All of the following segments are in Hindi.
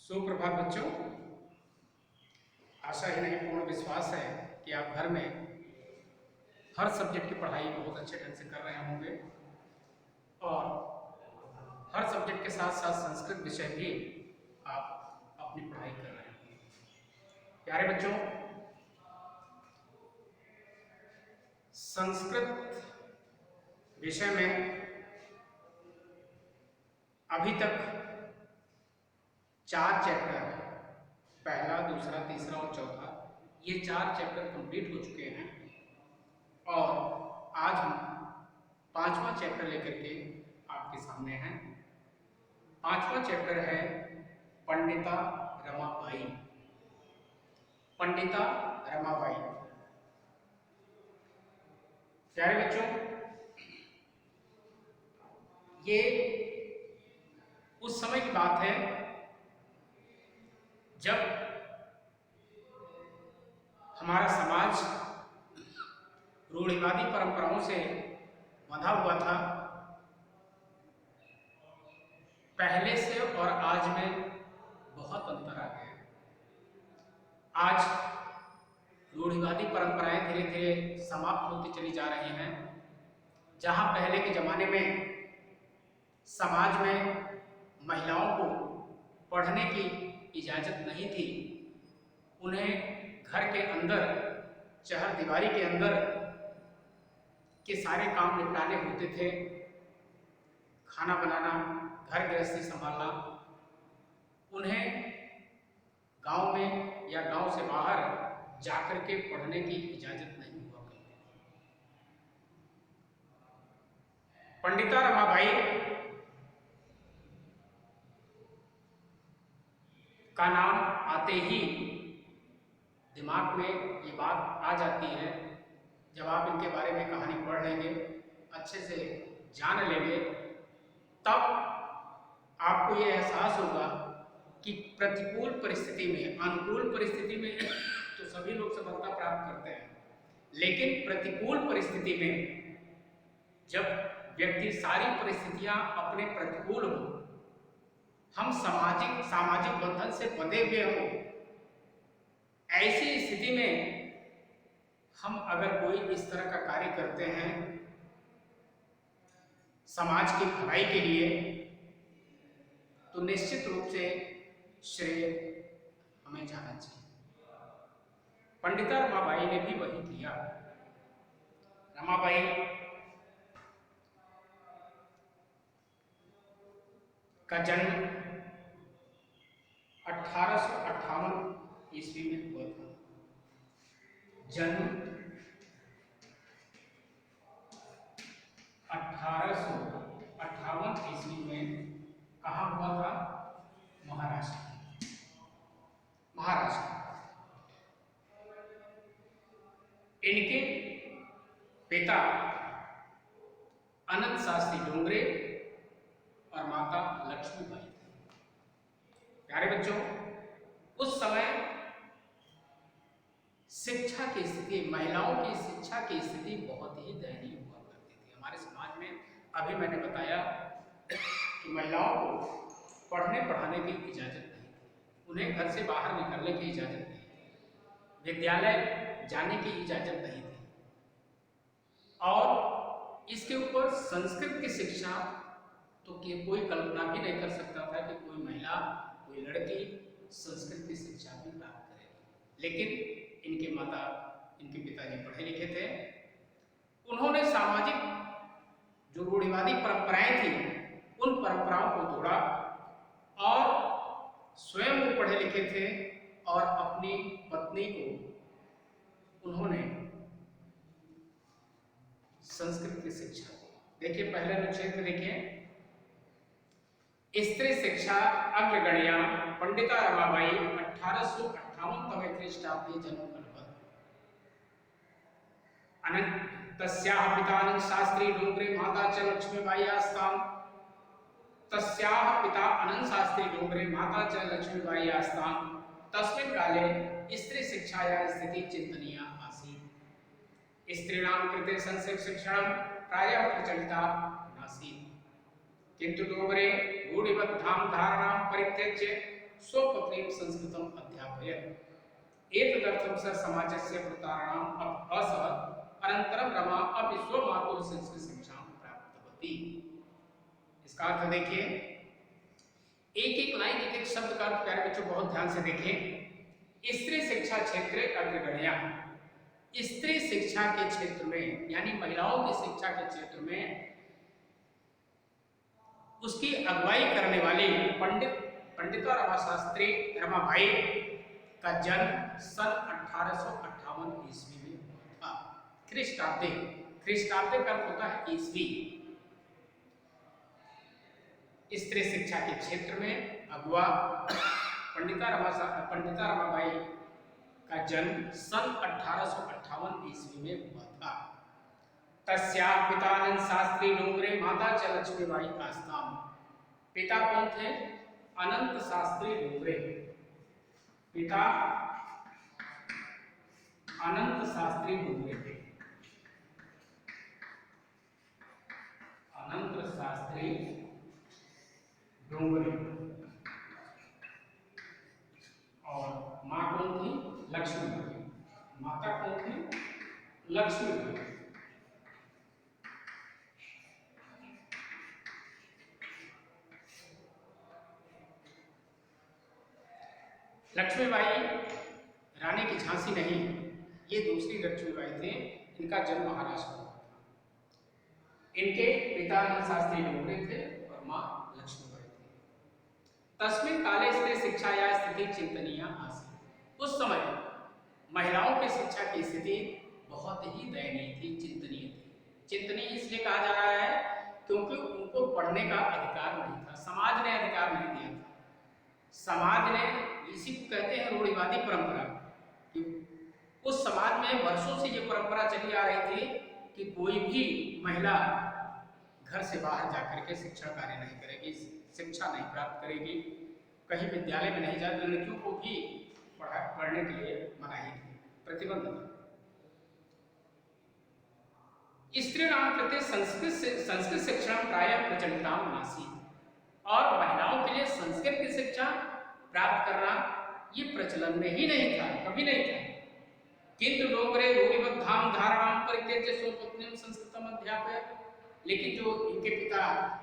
सुप्रभात बच्चों। आशा ही नहीं पूर्ण विश्वास है कि आप घर में हर सब्जेक्ट की पढ़ाई बहुत अच्छे ढंग से कर रहे होंगे और हर सब्जेक्ट के साथ साथ संस्कृत विषय भी आप अपनी पढ़ाई कर रहे होंगे। प्यारे बच्चों, संस्कृत विषय में अभी तक 4 चैप्टर, पहला, दूसरा, तीसरा और चौथा, ये 4 चैप्टर कंप्लीट हो चुके हैं और आज हम 5वां चैप्टर लेकर के आपके सामने हैं। 5वां चैप्टर है पंडिता रमाबाई। पंडिता रमाबाई। प्यारे बच्चों, ये उस समय की बात है जब हमारा समाज रूढ़िवादी परंपराओं से बंधा हुआ था। पहले से और आज में बहुत अंतर आ गया। आज रूढ़िवादी परंपराएं धीरे धीरे समाप्त होती चली जा रही हैं। जहां पहले के जमाने में समाज में महिलाओं को पढ़ने की इजाजत नहीं थी, उन्हें घर के अंदर, चहर दीवारी के अंदर के सारे काम निपटाने होते थे। खाना बनाना, घर गृहस्थी संभालना। उन्हें गांव में या गांव से बाहर जाकर के पढ़ने की इजाजत नहीं हुआ करती। पंडिता रमाबाई का नाम आते ही दिमाग में ये बात आ जाती है। जब आप इनके बारे में कहानी पढ़ लेंगे, अच्छे से जान लेंगे, तब आपको ये एहसास होगा कि प्रतिकूल परिस्थिति में, अनुकूल परिस्थिति में तो सभी लोग सफलता प्राप्त करते हैं, लेकिन प्रतिकूल परिस्थिति में जब व्यक्ति सारी परिस्थितियां अपने प्रतिकूल हो, हम सामाजिक बंधन से बंधे हुए हों, ऐसी स्थिति में हम अगर कोई इस तरह का कार्य करते हैं समाज की भलाई के लिए, तो निश्चित रूप से श्रेय हमें जाना चाहिए। पंडिता रमाबाई ने भी वही किया। रमाबाई का जन्म 1858 ईस्वी में हुआ था। जन्म 1858 ईस्वी में कहाँ हुआ था? महाराष्ट्र। इनके पिता अनंत शास्त्री डोंगरे और माता लक्ष्मीबाई थी। प्यारे बच्चों, उस समय शिक्षा की स्थिति, महिलाओं की शिक्षा की स्थिति बहुत ही दयनीय हुआ करती थी हमारे समाज में। अभी मैंने बताया कि महिलाओं को पढ़ने पढ़ाने की इजाजत नहीं थी, उन्हें घर से बाहर निकलने की इजाजत नहीं थी, विद्यालय जाने की इजाजत नहीं थी, और इसके ऊपर संस्कृत की शिक्षा तो कोई कल्पना भी नहीं कर सकता था कि कोई महिला, कोई लड़की संस्कृत की शिक्षा भी प्राप्त करेगी। लेकिन इनके पिताजी पढ़े लिखे थे। उन्होंने सामाजिक जो रूढ़िवादी परंपराएं थी, उन परंपराओं को तोड़ा और स्वयं वो पढ़े लिखे थे और अपनी पत्नी को उन्होंने संस्कृत की शिक्षा दी। देखिए, पहले अनुच्छेद में देखिए, स्त्री शिक्षा अग्रगण्या पंडिता रमाबाई 1858 तमे ख्रीष्टाब्दे जन्म कल्पत। अनंत तस्याः पिता अनंत शास्त्री डोंगरे माता च लक्ष्मीबाई आस्ताम्। तस्याः पिता अनंत शास्त्री डोंगरे माता च लक्ष्मीबाई आस्ताम्। तस्मिन् काले स्त्री शिक्षायाः स्थिति चिंतनीया आसीत्। स्त्रीणां कृते संस्कृत शिक्षणं प्रायः प्रचलिता नासीत्, किंतु डोंगरे रूढ़िबद्धां धारणां परित्यज्य स्वपत्नीं संस्कृतम् अध्यापयत्। एतदर्थं स समाजस्य प्रतारणाम् असहत् अनन्तरं रमा अपि स्वमातुः संस्कृतशिक्षां प्राप्तवती। इसका अर्थ देखिए, एक एक लाइन एक एक शब्द का अर्थ प्यारे बच्चों बहुत ध्यान से देखें। स्त्री शिक्षा क्षेत्रे अग्रगण्या, स्त्री शिक्षा के क्षेत्र में यानी महिलाओं की शिक्षा के क्षेत्र में उसकी अगुवाई करने वाली पंडिता रमा शास्त्री रमाबाई का जन्म सन 1858 ईस्वी में हुआ था। ख्रीष्टाब्दे, ख्रीष्टाब्दे का अर्थ होता है ईस्वी। स्त्री शिक्षा के क्षेत्र में अगुआ पंडिता रमाबाई का जन्म सन 1858 ईस्वी में हुआ था। तस्याः पितानंद शास्त्री डोंगरे, माता च लक्ष्मीबाई आस्ताम। पिता कौन थे? अनंत शास्त्री डोंगरे। पिता अनंत शास्त्री डोंगरे थे। अनंत शास्त्री डोंगरे। और माँ कौन थी? लक्ष्मीबाई। माता कौन थी? लक्ष्मीबाई। लक्ष्मीबाई रानी की झांसी नहीं, ये दूसरी लक्ष्मीबाई थे। इनका जन्म महाराष्ट्र में हुआ था। इनके पिता शास्त्री डोंगरे थे और मां लक्ष्मीबाई थी। तस्मिन् काले स्त्री शिक्षाया स्थिति चिंतनीय आसीत्। उस समय महिलाओं की शिक्षा की स्थिति बहुत ही दयनीय थी, चिंतनीय थी। चिंतनीय इसलिए कहा जा रहा है क्योंकि उनको पढ़ने का अधिकार नहीं था, समाज ने अधिकार नहीं दिया था। समाज ने, इसी को कहते हैं रूढ़िवादी परंपरा, कि उस समाज में वर्षों से ये परंपरा चली आ रही थी कि कोई भी महिला घर से बाहर जाकर के शिक्षा कार्य नहीं करेगी, शिक्षा नहीं प्राप्त करेगी, कहीं विद्यालय में नहीं जाएगी। लड़कियों को भी पढ़ने के लिए मनाही थी, प्रतिबंध था। स्त्रीणाम कृते संस्कृत शिक्षा प्रायः प्रचलिताम नासीत्। और महिलाओं के लिए संस्कृत की शिक्षा प्राप्त करना ये प्रचलन में ही नहीं था, कभी नहीं था। किंतु डोंगरे रूढ़िबद्धां धारणां परित्यज्य स्वपत्नीं संस्कृतम् अध्यापयत्। लेकिन जो इनके पिता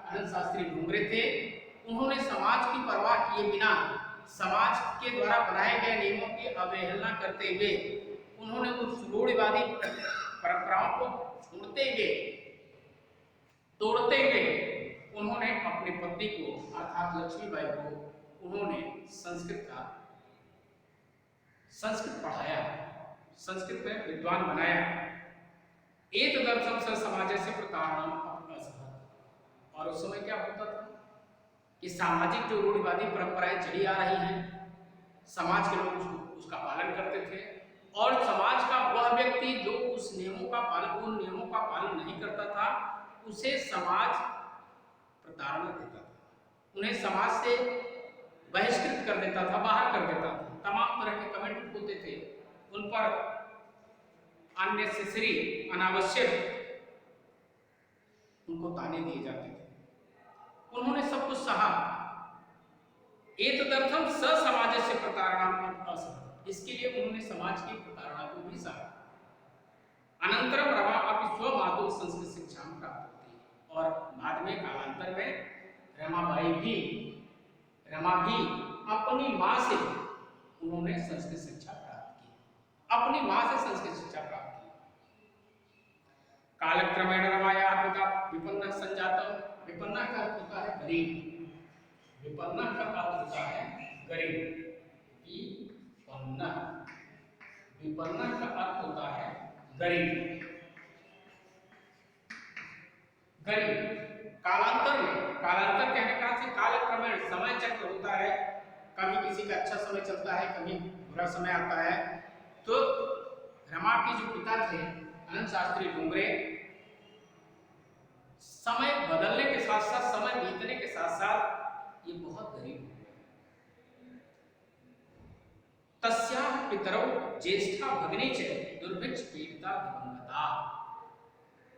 अनंत शास्त्री डोंगरे थे, उन्होंने समाज की परवाह किए बिना, समाज के द्वारा बनाए गए नियमों की अवहेलना करते हुए, उन्होंने उस रूढ़िवादी परंपराओं को छोड़ते हुए, तोड़ते हुए, उन्होंने अपनी पत्नी को अर्थात लक्ष्मीबाई को उन्होंने संस्कृत पढ़ाया, संस्कृत में विद्वान बनाया। एतदर्थं स समाजस्य प्रतारणाम् असहत्। और उस समय क्या होता था कि सामाजिक जो रूढ़िवादी परंपराएं चली आ रही हैं, समाज के लोग उसका पालन करते थे, और समाज का वह व्यक्ति जो उन नियमों का पालन नहीं करता था, उसे समाज प्रताड़ना देता था, उन्हें समाज से बहिष्कृत कर देता था, बाहर कर देता था। तमाम तरह के कमेंट होते थे उन पर, अननेसेसरी, अनावश्यक उनको ताने दिए जाते थे। उन्होंने सब कुछ सहा। एतदर्थं स समाजस्य प्रतारणाम् असहत्। इसके लिए उन्होंने समाज की प्रताड़ना को भी सहा। अनंतरम रमा अपि स्वमातुः संस्कृत शिक्षा प्राप्त होती। और बाद में कालांतर में रमा भी अपनी माँ से उन्होंने संस्कृत शिक्षा प्राप्त की, अपनी माँ से संस्कृत शिक्षा प्राप्त की। कालक्रमेण रमायाः पिता विपन्नः संजातः। विपन्नः का अर्थ होता है गरीब, विपन्नः का अर्थ होता है गरीब। विपन्नः का अर्थ होता है गरीब, गरीब। कालांतर कहने का अर्थ कालक्रमेण, समय चक्र होता है, कभी किसी का अच्छा समय चलता है, कभी बुरा समय आता है। तो रमा के जो पिता थे अनंत शास्त्री डोंगरे, समय बदलने के साथ साथ, समय बीतने के साथ साथ ये बहुत गरीब हो गए। तस्याः पितरौ ज्येष्ठा भगिनी च दुर्भिक्ष पीड़िता दिवंगता।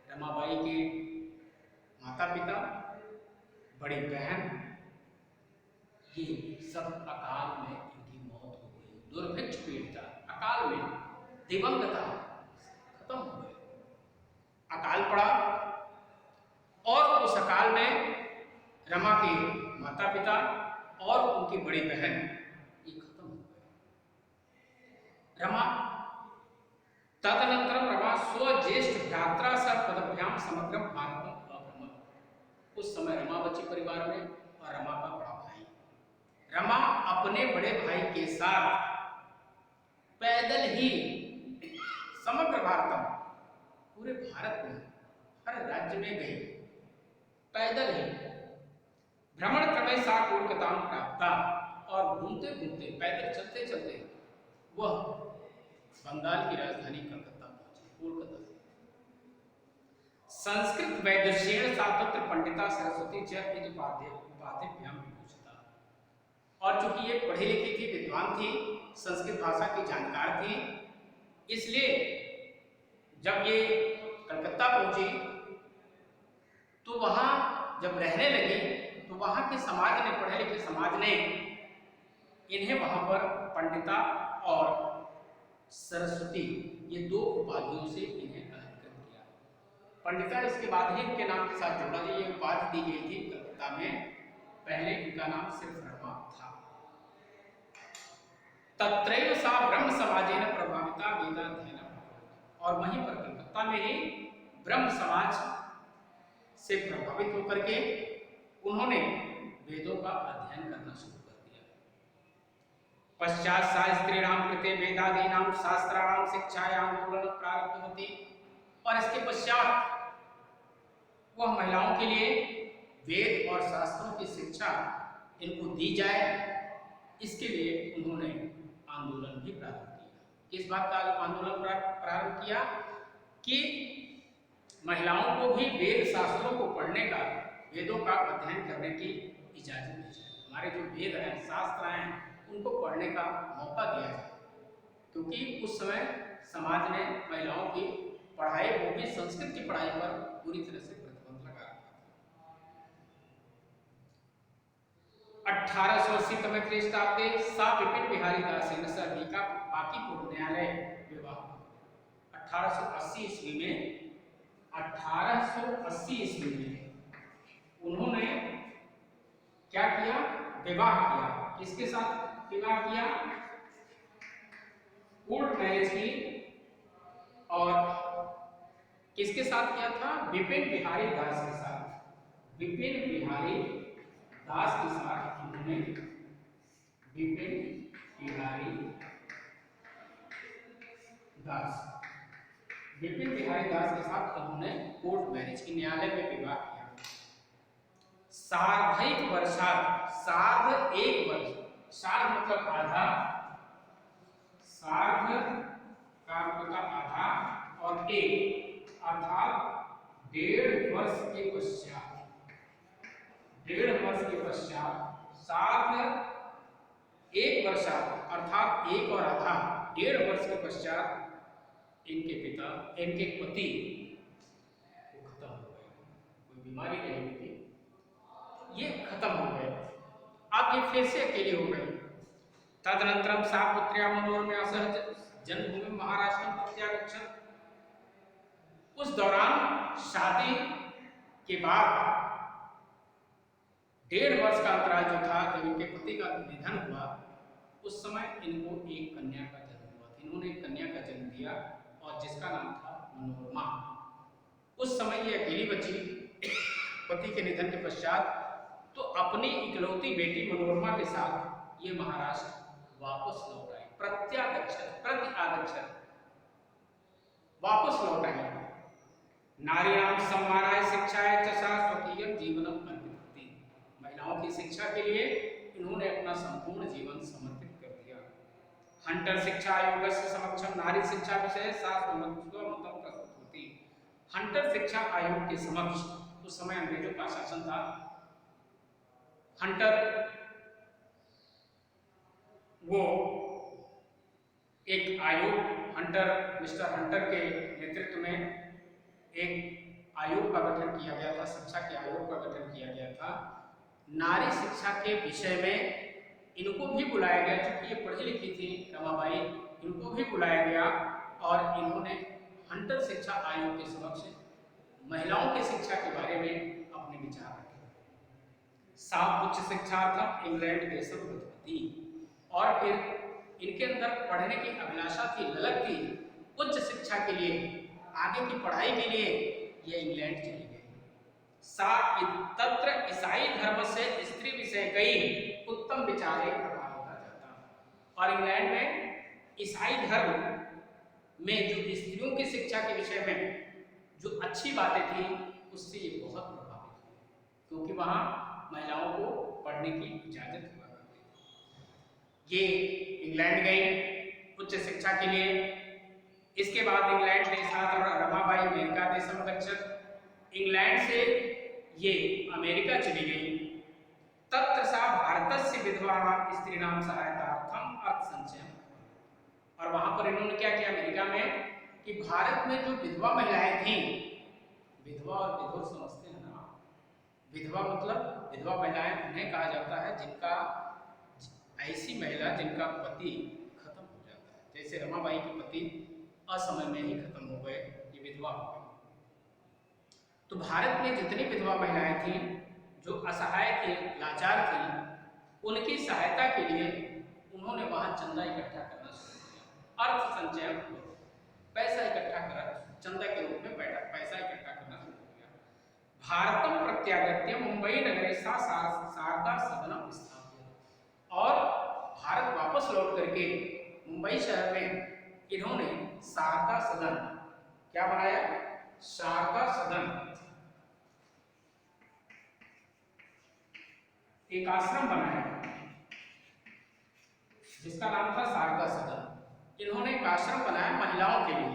रमाबाई के माता पिता, बड़ी बहन ये सब अकाल में इनकी मौत हो गई, दुर्भिक्ष पीड़िता, अकाल में दिवंगता, खत्म हो गए। अकाल पड़ा और उस अकाल में रमा के माता पिता और उनकी बड़ी बहन ये खत्म हो गए। रमा तदनंतरम रमा स्वज्येष्ठ भ्रात्रा सह पदभ्याम समग्र भारतम अभ्रमत। उस समय रमा बची परिवार में और रमा का बड़ा भाई, रमा अपने बड़े भाई के साथ पैदल ही समग्र भारतम, पूरे भारत में हर राज्य में गई, पैदल ही भ्रमण क्रमे सा कोलकाता प्राप्त, और घूमते घूमते पैदल चलते चलते वह बंगाल की राजधानी कलकत्ता पहुंची, कोलकाता। संस्कृत वैदुष्येण सा तत्र पंडिता सरस्वती च इति उपाधिभ्याम विभूषिता। और चूंकि ये पढ़ी लिखी थी, विद्वान थी, संस्कृत भाषा की जानकार थी, इसलिए जब ये कलकत्ता पहुंची तो वहां जब रहने लगी तो वहां के समाज ने, पढ़े लिखे समाज ने इन्हें वहां पर पंडिता और सरस्वती ये दो उपाधियों से इन्हें अलंकृत किया। पंडिता इसके बाद ही इनके नाम के साथ जोड़ा गया, ये उपाधि दी गई थी कलकत्ता में, पहले इनका नाम सिर्फ रमा था। तत्रैव सा ब्रह्म समाजेन प्रभाविता वेदाध्ययन, और वहीं पर कलकत्ता में ही ब्रह्म समाज से प्रभावित होकर के उन्होंने वेदों का अध्ययन करना शुरू कर दिया। पश्चात शास्त्रीणाम कृते वेदादीनाम शास्त्राणाम शिक्षायां आंदोलन प्रारब्ध होती, और इसके पश्चात वह महिलाओं के लिए वेद और शास्त्रों की शिक्षा इनको दी जाए, इसके लिए उन्होंने आंदोलन भी प्रारंभ किया। किस बात का आंदोलन प्रारंभ किया कि महिलाओं को भी वेद शास्त्रों को पढ़ने का, वेदों का अध्ययन करने की इजाजत दी जाए। हमारे जो वेद हैं, शास्त्र हैं, उनको पढ़ने का मौका दिया जाए, क्योंकि उस समय समाज ने महिलाओं की पढ़ाई, वो भी संस्कृत की पढ़ाई पर पूरी तरह से प्रतिबंध लगा रखा था। 1880 तमे ख्रीष्टाब्दे सा विपिन बिहारी दासेन सह रीका बांकीपुर न्यायालय विवाह। 1880 ईस्वी में, 1880 ईस्वी में उन्होंने क्या किया? विवाह किया। किसके साथ विवाह किया? कोर्ट मैरिज की। और किसके साथ किया था? विपिन बिहारी दास के साथ। विपिन बिहारी दास के साथ उन्होंने, विपिन बिहारी दास, विपिन बिहारी दास के साथ उन्होंने कोर्ट मैरिज की, न्यायालय में विवाह किया। सार्धैक वर्षात, सार्ध एक वर्ष, सार्ध मतलब आधा, सार्ध का मतलब आधा, और एक अर्थात 1.5 वर्ष के पश्चात, 1.5 वर्ष के पश्चात, सार्ध एक वर्षात अर्थात एक और आधा, 1.5 वर्ष के पश्चात इनके पिता, इनके पति वो खत्म हो गए। कोई बीमारी नहीं हुई थी, ये खत्म हो गए। अब ये फिर से अकेले हो गए। तदनंतरम सा पुत्र्या मनोरमा सह जन्मभूमि महाराष्ट्र प्रत्यागच्छत्। उस दौरान शादी के बाद 1.5 वर्ष का अंतराल जो था, जब इनके पति का निधन हुआ, उस समय इनको एक कन्या का जन्म हुआ। इन्होंने एक कन्या का जन्म दिया और जिसका नाम था मनोरमा। उस समय ये अकेली बची पति के निधन के पश्चात, तो अपनी इकलौती बेटी मनोरमा के साथ ये महाराष्ट्र वापस लौट आई। प्रत्यागच्छत्, वापस लौट आई। नारीणाम सम्मानाय शिक्षाय च सा स्वकीयं जीवनम अर्पितवती। महिलाओं की शिक्षा के लिए इन्होंने अपना संपूर्ण जीवन समर्पित कर दिया। हंटर शिक्षा आयोगस्य समक्षम नारी शिक्षा विषय सा स्वमतम प्रस्तुति। हंटर शिक्षा आयोग के समक्ष, उस समय अंग्रेजों का शासन था। हंटर वो एक आयोग, हंटर, मिस्टर हंटर के नेतृत्व में एक आयोग का गठन किया गया था, शिक्षा के आयोग का गठन किया गया था। नारी शिक्षा के विषय में इनको भी बुलाया गया, क्योंकि ये पढ़ी लिखी थी रमाबाई, इनको भी बुलाया गया और इन्होंने हंटर शिक्षा आयोग के समक्ष महिलाओं की शिक्षा के बारे में अपने विचार रखे। सात उच्च शिक्षार्थम इंग्लैंड देशम गतवती, और फिर इनके अंदर पढ़ने की अभिलाषा थी, ललक थी उच्च शिक्षा के लिए, आगे की पढ़ाई के लिए ये इंग्लैंड चली गई। तत्र ईसाई धर्म से स्त्री विषय कई उत्तम विचारे प्रभाव जाता, और इंग्लैंड में ईसाई धर्म में जो स्त्रियों की शिक्षा के विषय में जो अच्छी बातें थी उससे ये बहुत प्रभावित हुए, क्योंकि वहां महिलाओं को पढ़ने की इजाजत हुआ करती थी। ये इंग्लैंड गई उच्च शिक्षा के लिए। इसके बाद इंग्लैंड देशात और रमाबाई अमेरिका देशम गच्छत, इंग्लैंड से ये अमेरिका चली गई। तत्र सा भारतस्य विधवा स्त्रीणाम सहायतार्थम अर्थ संचयन, और वहां पर इन्होंने क्या किया अमेरिका में कि भारत में जो विधवा महिलाएं थीं, विधवा और विधुर समझते हैं ना, विधवा मतलब विधवा महिलाएं उन्हें कहा जाता है जिनका, ऐसी महिला जिनका पति खत्म हो जाता है, जैसे रमाबाई के पति असमय में ही खत्म हो गए, ये विधवा हो गई। तो भारत में जितनी विधवा महिलाएं थीं जो असहाय थी, लाचार थी, उनकी सहायता के लिए उन्होंने वहां चंदा इकट्ठा करना शुरू किया। अर्थ संचयन, पैसा इकट्ठा कर चंदा के रूप में पैसा इकट्ठा करना शुरू किया। भारतम प्रत्यागत्य मुंबई नगरे सा शारदा सदनम स्थापित, और भारत वापस लौट करके मुंबई शहर में इन्होंने शारदा सदन क्या बनाया, शारदा सदन एक आश्रम बनाया जिसका नाम था शारदा सदन। इन्होंने एक आश्रम बनाया महिलाओं के लिए।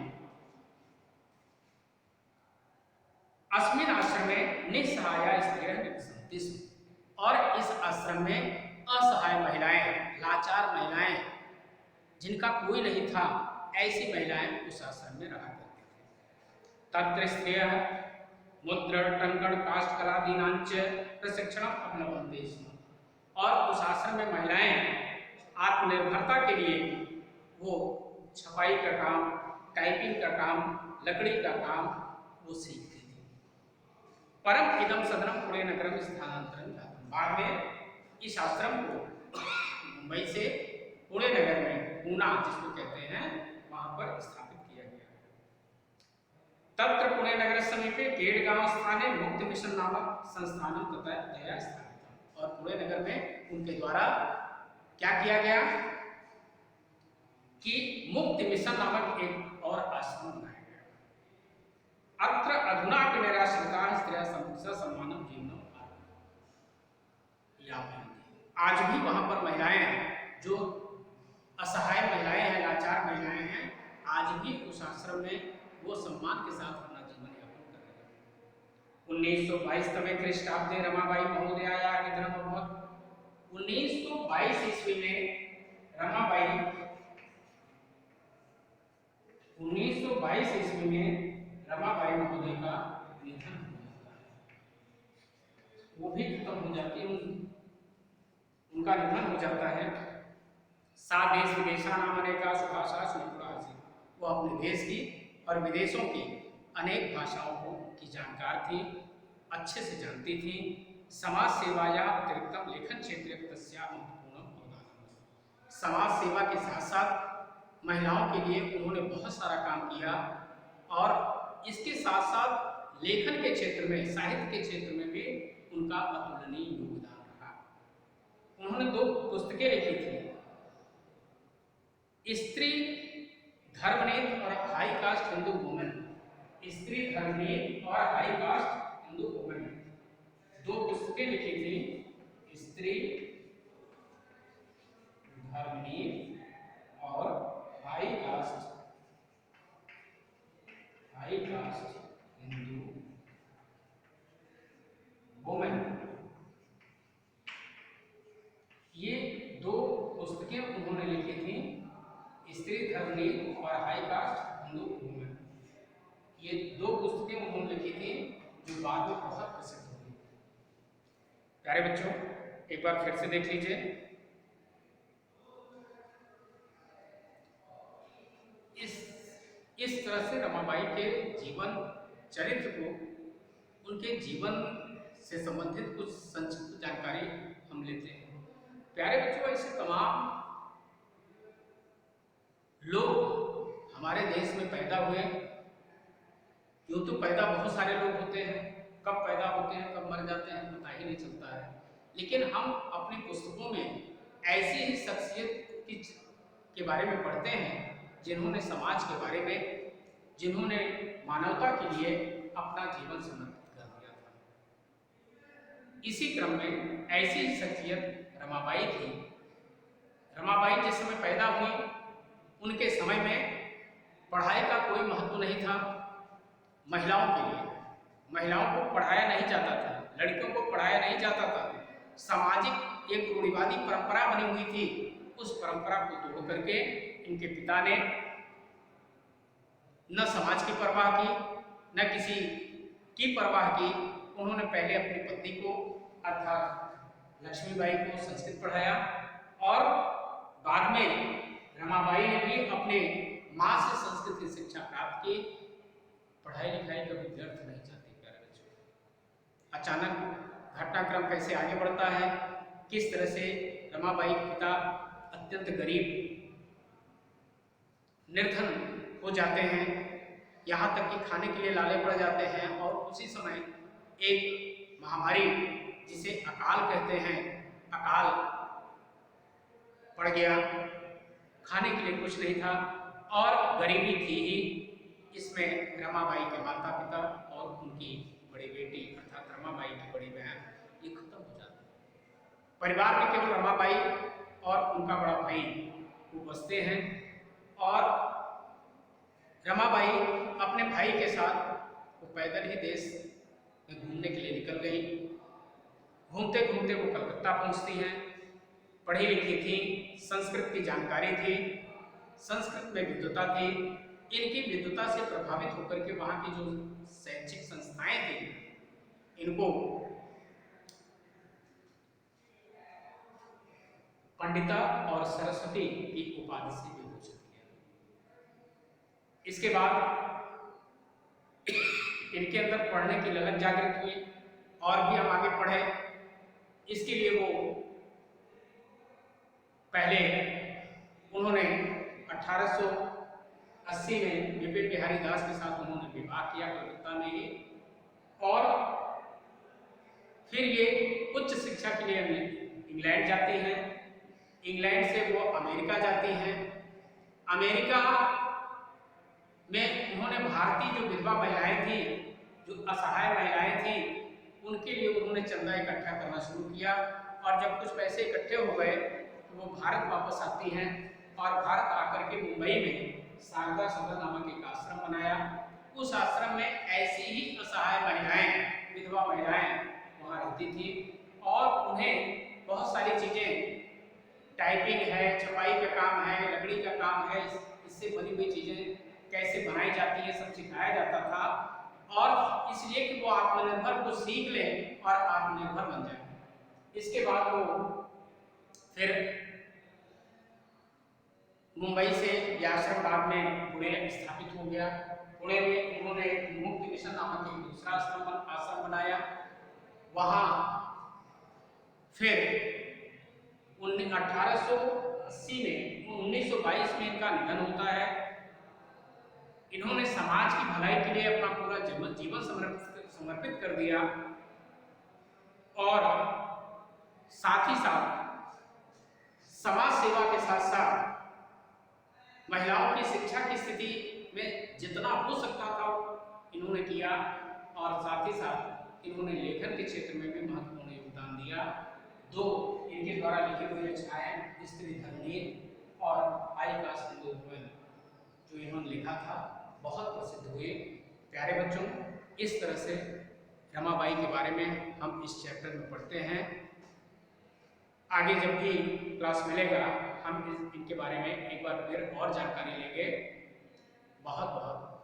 अस्मिन आश्रम में निस्सहाया स्त्रियः निवसन्ति स्म, और इस आश्रम में असहाय महिलाएं, लाचार महिलाएं, जिनका कोई नहीं था, ऐसी महिलाएं उस आश्रम में रहा करती थी। तत्र स्त्रियः मुद्रण टंकण काष्ठ कलादीनांच प्रशिक्षण अपनवन्ति स्म, और उस आश्रम में महिलाएं आत्मनिर्भरता के लिए वो छपाई का काम, टाइपिंग का काम, लकड़ी का काम वो सीखती थी। परम इदम सदनम पुणे नगरम स्थानांतरण जातम, बाद में इस आश्रम को मुंबई से पुणे नगर में, पूना जिसको कहते हैं, वहां पर स्थापित किया गया। तत्र पुणे नगर समीपे केड़गांव स्थाने मुक्त मिशन नामक संस्थान तथा दया स्थापित, और पुणे नगर में उनके द्वारा क्या किया गया कि मुक्त मिशन नामक एक और आश्रम बनाया गया। अत्र अधुना निराश्रिता स्त्रियः सम्मानम जीवनम, आज भी वहां पर महिलाएं जो असहाय महिलाएं हैं, लाचार महिलाएं हैं, आज भी उस आश्रम में वो सम्मान के साथ अपना जीवन यापन कर रहे हैं। 1922 तमे ख्रीष्टाब्दे रमाबाई महोदयाया निधनम अभवत्। 1922 ईस्वी में रमाबाई 1922 ईस्वी में रमाबाई महोदय का निधन हो जाता है, वो भी खत्म हो जाती है, उनका निधन हो जाता है। सा देश विदेशा नाम अनेका भाषा सुनिपुरासी, वो अपने देश की और विदेशों की अनेक भाषाओं को की जानकार थी, अच्छे से जानती थी। समाज सेवाया अतिरिक्तम लेखन क्षेत्रे तस्या महत्वपूर्ण अवदान, समाज सेवा के साथ साथ महिलाओं के लिए उन्होंने बहुत सारा काम किया, और इसके साथ साथ लेखन के क्षेत्र में, साहित्य के क्षेत्र में भी उनका अतुलनीय योगदान रहा। उन्होंने 2 पुस्तकें लिखी थी, स्त्री धर्मनीति और हाई कास्ट हिंदू वुमेन, स्त्री धर्मनीति और हाई कास्ट हिंदू वुमेन, 2 पुस्तकें लिखी थी, स्त्री धर्मनीति और हाई कास्ट हिंदू वुमेन। ये 2 पुस्तकें उन्होंने लिखी थी, स्त्री धर्मनीति और हाई कास्ट हिंदू वुमेन। ये 2 पुस्तकें उन्होंने लिखी थी जो बाद में बहुत प्रसिद्ध हुई। प्यारे बच्चों, एक बार फिर से देख लीजिए। इस तरह से रमाबाई के जीवन चरित्र को, उनके जीवन से संबंधित कुछ संक्षिप्त जानकारी हम लेते हैं। प्यारे बच्चों, ऐसे तमाम लोग हमारे देश में पैदा हुए। यूँ तो पैदा बहुत सारे लोग होते हैं, कब पैदा होते हैं कब मर जाते हैं पता ही नहीं चलता है, लेकिन हम अपनी पुस्तकों में ऐसी ही शख्सियत के बारे में पढ़ते हैं जिन्होंने समाज के बारे में, जिन्होंने मानवता के लिए अपना जीवन समर्पित कर दिया था। इसी क्रम में ऐसी ही शख्सियत रमाबाई थी। रमाबाई जिस समय पैदा हुई, उनके समय में पढ़ाई का कोई महत्व नहीं था। महिलाओं के लिए, महिलाओं को पढ़ाया नहीं जाता था, लड़कियों को पढ़ाया नहीं जाता था। सामाजिक एक रूढ़िवादी परंपरा बनी हुई थी। उस परंपरा को तोड़ करके इनके पिता ने न समाज की परवाह की, न किसी की परवाह की। उन्होंने पहले अपनी पत्नी को अर्थात लक्ष्मीबाई को संस्कृत पढ़ाया और बाद में रमाबाई ने भी अपने माँ से संस्कृत की शिक्षा प्राप्त की। पढ़ाई लिखाई कभी व्यर्थ नहीं जाती प्यारे बच्चों। अचानक घटनाक्रम कैसे आगे बढ़ता है, किस तरह से रमाबाई के पिता अत्यंत गरीब निर्धन हो जाते हैं, यहाँ तक कि खाने के लिए लाले पड़ जाते हैं। और उसी समय एक महामारी जिसे अकाल कहते हैं, अकाल पड़ गया। खाने के लिए कुछ नहीं था और गरीबी थी ही। इसमें रमाबाई के माता पिता और उनकी बड़ी बेटी अर्थात रमाबाई की बड़ी बहन ये खत्म हो जाते हैं। परिवार में केवल रमाबाई और उनका बड़ा भाई वो बसते हैं। और रमाबाई अपने भाई के साथ वो पैदल ही देश में घूमने के लिए निकल गई। घूमते घूमते वो कलकत्ता पहुंचती हैं। पढ़ी लिखी थी, संस्कृत की जानकारी थी, संस्कृत में विद्वता थी। इनकी विद्वता से प्रभावित होकर के वहाँ की जो शैक्षिक संस्थाएं थी, इनको पंडिता और सरस्वती की उपाधि से विभूषित किया। इसके बाद इनके अंदर पढ़ने की लगन जागृत हुई और भी हम आगे पढ़े। इसके लिए वो पहले उन्होंने 1880 में विपिन बिहारी दास के साथ उन्होंने विवाह किया कलकत्ता में ही। और फिर ये उच्च शिक्षा के लिए इंग्लैंड जाती हैं। इंग्लैंड से वो अमेरिका जाती हैं। अमेरिका में उन्होंने भारतीय जो विधवा महिलाएं थी, जो असहाय महिलाएं थी, उनके लिए उन्होंने चंदा इकट्ठा करना शुरू किया। और जब कुछ पैसे इकट्ठे हो गए तो वो भारत वापस आती हैं और भारत आकर के मुंबई में शारदा सदन नामक एक आश्रम बनाया। उस आश्रम में ऐसी ही असहाय महिलाएं, विधवा महिलाएं वहाँ रहती थी और उन्हें बहुत सारी चीज़ें, टाइपिंग है, छपाई का काम है, लकड़ी का काम है, इससे बनी हुई चीज़ें कैसे बनाई जाती है सब सिखाया जाता था। और इसलिए कि वो आत्मनिर्भर को सीख लें और आत्मनिर्भर बन जाए। इसके बाद वो फिर मुंबई से ये आश्रम बाद में पुणे स्थापित हो गया। पुणे में उन्होंने मुक्ति मिशन नामक एक दूसरा आश्रम बनाया। वहाँ फिर 1880 में 1922 में इनका निधन होता है। इन्होंने समाज की भलाई के लिए अपना पूरा जीवन समर्पित कर दिया और साथ ही साथ समाज सेवा के साथ साथ महिलाओं की शिक्षा की स्थिति में जितना हो सकता था इन्होंने किया। और साथ ही साथ इन्होंने लेखन के क्षेत्र में भी महत्वपूर्ण योगदान दिया। दो इनके द्वारा लिखे हुए छाया स्त्री धरणी और आई का सिंदूर जो इन्होंने लिखा था बहुत प्रसिद्ध हुए। प्यारे बच्चों, इस तरह से रमाबाई के बारे में हम इस चैप्टर में पढ़ते हैं। आगे जब भी क्लास मिलेगा हम इनके बारे में एक बार फिर और जानकारी लेंगे। बहुत बहुत